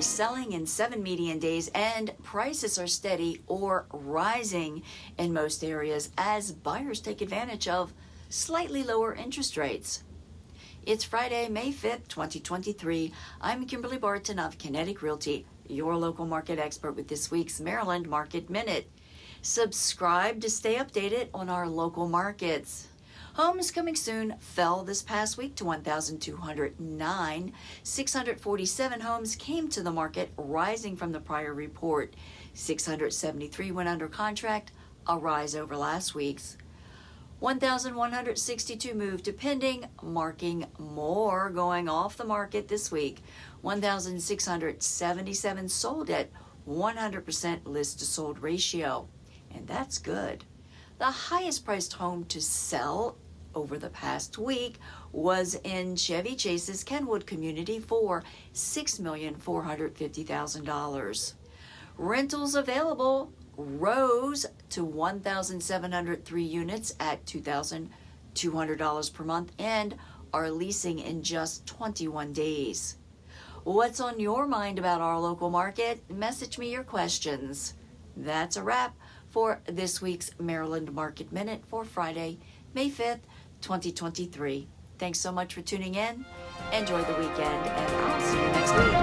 selling in 7 median days, and prices are steady or rising in most areas as buyers take advantage of slightly lower interest rates. It's Friday, May 5th, 2023. I'm Kimberly Barton of Kinetic Realty, your local market expert with this week's Maryland Market Minute. Subscribe to stay updated on our local markets. Homes coming soon fell this past week to 1,209. 647 homes came to the market, rising from the prior report. 673 went under contract, a rise over last week's. 1,162 moved to pending, marking more going off the market this week. 1,677 sold at 100% list to sold ratio, and that's good. The highest priced home to sell over the past week was in Chevy Chase's Kenwood community for $6,450,000. Rentals available rose to 1,703 units at $2,200 per month and are leasing in just 21 days. What's on your mind about our local market? Message me your questions. That's a wrap for this week's Maryland Market Minute for Friday, May 5th, 2023. Thanks so much for tuning in. Enjoy the weekend, and I'll see you next week.